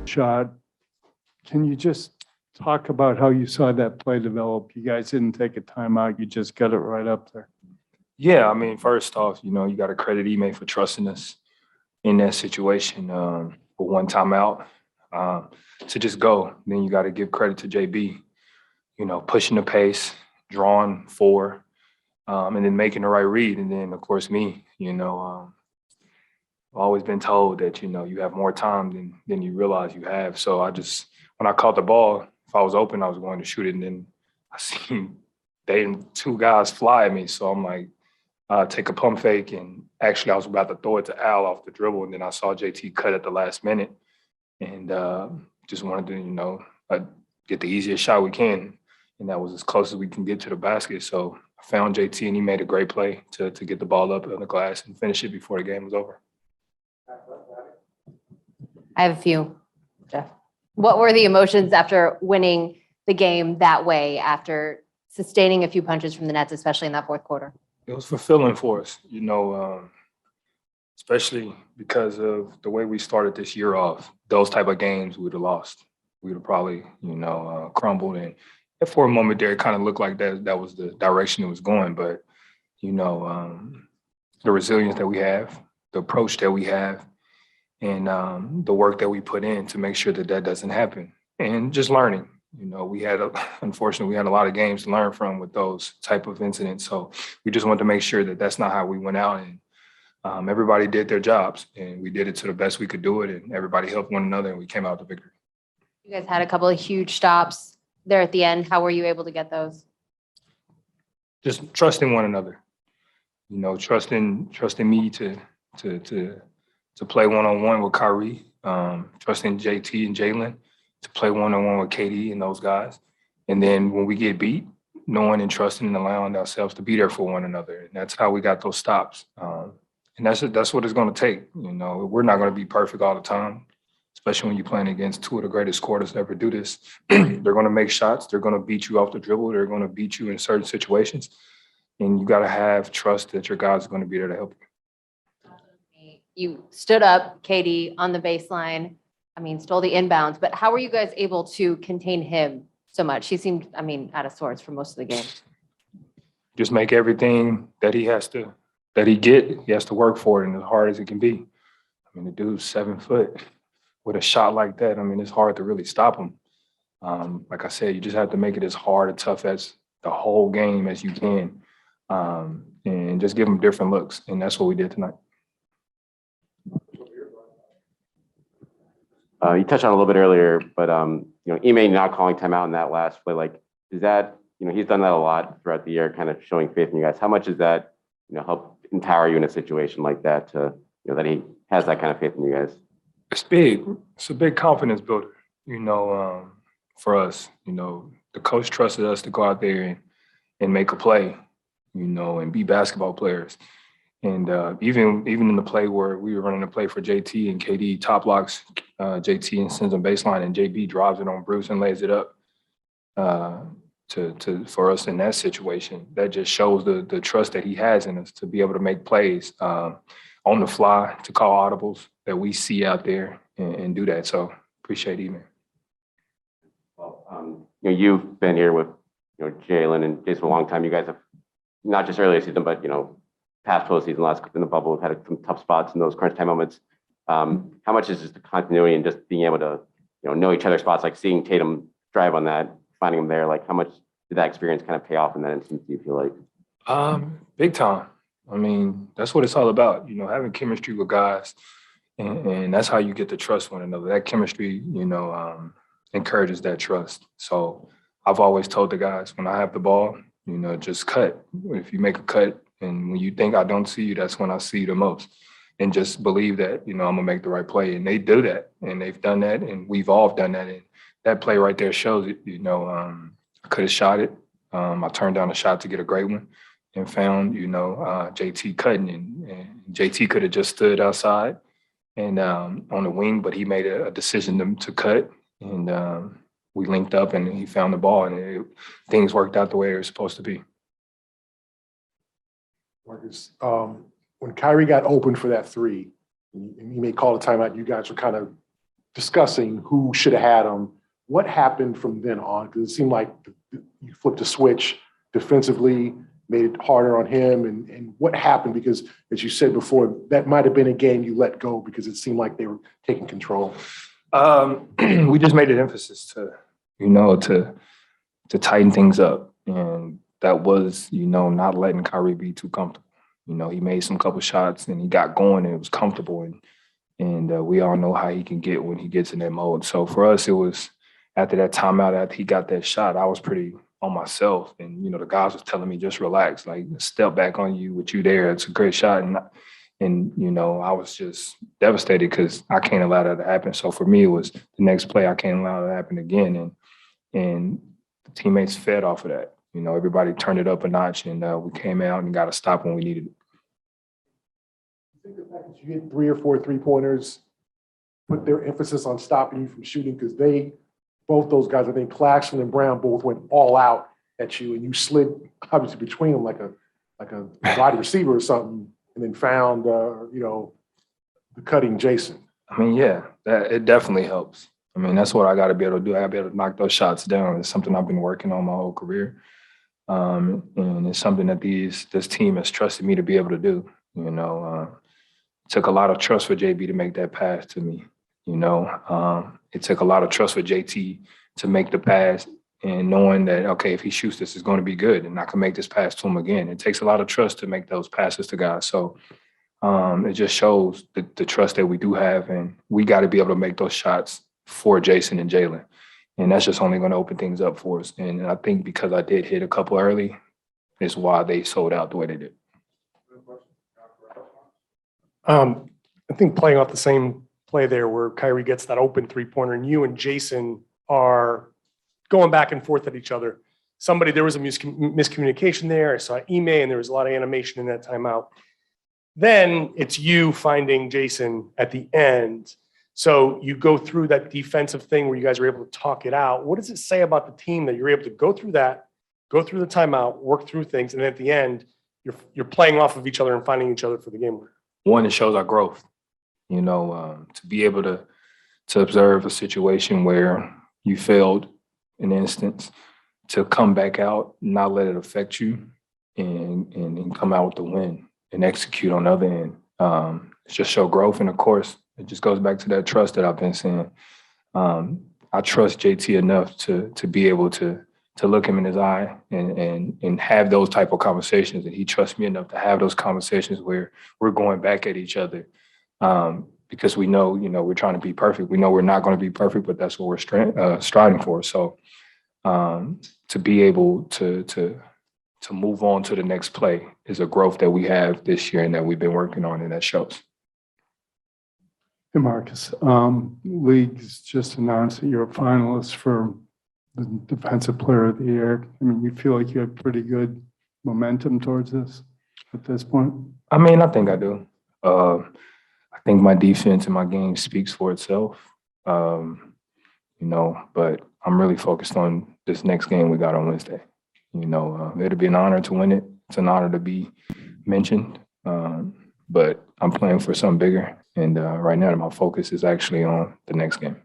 shot. Can you just talk about how you saw that play develop? You guys didn't take a timeout. You just got it right up there. Yeah, I mean, first off, you got to credit Ime for trusting us in that situation for one timeout to just go. Then you got to give credit to JB, pushing the pace, drawing four, and then making the right read. And then, of course, me, I've always been told that, you have more time than you realize you have. So when I caught the ball, if I was open, I was going to shoot it. And then I seen two guys fly at me. So I'm like, take a pump fake. And actually, I was about to throw it to Al off the dribble. And then I saw JT cut at the last minute and just wanted to, get the easiest shot we can. And that was as close as we can get to the basket. So I found JT and he made a great play to get the ball up on the glass and finish it before the game was over. I have a few, Jeff. What were the emotions after winning the game that way, after sustaining a few punches from the Nets, especially in that fourth quarter? It was fulfilling for us, especially because of the way we started this year off. Those type of games we'd have lost. We'd have probably, crumbled. And for a moment there, it kind of looked like that was the direction it was going. But, the resilience that we have, the approach that we have, and the work that we put in to make sure that doesn't happen. And just learning. Unfortunately, we had a lot of games to learn from with those type of incidents. So we just wanted to make sure that that's not how we went out. And everybody did their jobs, and we did it to the best we could do it. And everybody helped one another, and we came out with victory. You guys had a couple of huge stops there at the end. How were you able to get those? Just trusting one another. Trusting me to play one-on-one with Kyrie, trusting JT and Jalen to play one-on-one with KD and those guys. And then when we get beat, knowing and trusting and allowing ourselves to be there for one another. And that's how we got those stops. And that's what it's going to take. We're not going to be perfect all the time, especially when you're playing against two of the greatest scorers to ever do this. They're going to make shots. They're going to beat you off the dribble. They're going to beat you in certain situations. And you got to have trust that your guys are going to be there to help you. You stood up, KD, on the baseline. Stole the inbounds. But how were you guys able to contain him so much? He seemed, out of sorts for most of the game. Just make everything that he has to work for it, and as hard as it can be. The dude's 7 foot with a shot like that. It's hard to really stop him. Like I said, you just have to make it as hard and tough as the whole game as you can, and just give him different looks. And that's what we did tonight. You touched on it a little bit earlier, but Ime not calling timeout in that last play, is that, he's done that a lot throughout the year, kind of showing faith in you guys. How much does that, help empower you in a situation like that to, that he has that kind of faith in you guys? It's big. It's a big confidence builder, for us. The coach trusted us to go out there and make a play, and be basketball players. And even in the play where we were running a play for JT and KD top locks JT and sends him baseline, and JB drives it on Bruce and lays it up for us in that situation. That just shows the trust that he has in us to be able to make plays on the fly, to call audibles that we see out there and do that. So appreciate Ime. Well, you've been here with Jalen and Jason for a long time. You guys have not just earlier season, but past postseason, last in the bubble, have had some tough spots in those crunch time moments. How much is just the continuity and just being able to, know each other's spots, like seeing Tatum drive on that, finding him there, how much did that experience kind of pay off in that instance, do you feel like? Big time. That's what it's all about, having chemistry with guys. And that's how you get to trust one another. That chemistry, encourages that trust. So I've always told the guys, when I have the ball, just cut. If you make a cut, and when you think I don't see you, that's when I see you the most. And just believe that, I'm going to make the right play. And they do that. And they've done that. And we've all done that. And that play right there shows it. I could have shot it. I turned down a shot to get a great one and found, JT cutting. And JT could have just stood outside and on the wing, but he made a decision to cut. And we linked up and he found the ball. And things worked out the way they were supposed to be. Marcus, when Kyrie got open for that three, and he may call a timeout, you guys were kind of discussing who should have had them. What happened from then on? Because it seemed like you flipped a switch defensively, made it harder on him. And what happened? Because as you said before, that might have been a game you let go because it seemed like they were taking control. We just made an emphasis to tighten things up. And that was, not letting Kyrie be too comfortable. He made some couple shots and he got going and it was comfortable. And we all know how he can get when he gets in that mode. So for us, it was after that timeout, after he got that shot, I was pretty on myself. And, the guys was telling me, just relax, like step back on you with you there. It's a great shot. And I was just devastated because I can't allow that to happen. So for me, it was the next play, I can't allow that to happen again. And the teammates fed off of that. Everybody turned it up a notch and we came out and got a stop when we needed it. I think the fact that you hit 3 or 4 3-pointers put their emphasis on stopping you from shooting because both those guys, I think Claxton and Brown both went all out at you and you slid obviously between them like a wide receiver or something and then found, the cutting Jason. I mean, yeah, it definitely helps. I mean, that's what I got to be able to do. I got to be able to knock those shots down. It's something I've been working on my whole career. And it's something that this team has trusted me to be able to do. It took a lot of trust for JB to make that pass to me. It took a lot of trust for JT to make the pass and knowing that, okay, if he shoots this, it's going to be good and I can make this pass to him again. It takes a lot of trust to make those passes to guys. So it just shows the trust that we do have, and we got to be able to make those shots for Jason and Jalen. And that's just only going to open things up for us. And I think because I did hit a couple early is why they sold out the way they did. I think playing off the same play there where Kyrie gets that open 3-pointer and you and Jason are going back and forth at each other. There was a miscommunication there. I saw Ime and there was a lot of animation in that timeout. Then it's you finding Jason at the end. So you go through that defensive thing where you guys are able to talk it out. What does it say about the team that you're able to go through that, go through the timeout, work through things, and then at the end, you're playing off of each other and finding each other for the game winner? One, it shows our growth. To be able to observe a situation where you failed an instance, to come back out, not let it affect you, and come out with the win and execute on the other end. It just show growth. And of course, it just goes back to that trust that I've been saying. I trust JT enough to be able to look him in his eye and have those type of conversations. And he trusts me enough to have those conversations where we're going back at each other. Because we know, we're trying to be perfect. We know we're not going to be perfect, but that's what we're striving for. So to be able to move on to the next play is a growth that we have this year and that we've been working on, and that shows. Hey, Marcus, league's just announced that you're a finalist for the Defensive Player of the Year. I mean, you feel like you have pretty good momentum towards this at this point? I mean, I think I do. I think my defense and my game speaks for itself, but I'm really focused on this next game we got on Wednesday. It'll be an honor to win it. It's an honor to be mentioned, but I'm playing for something bigger. And right now, my focus is actually on the next game.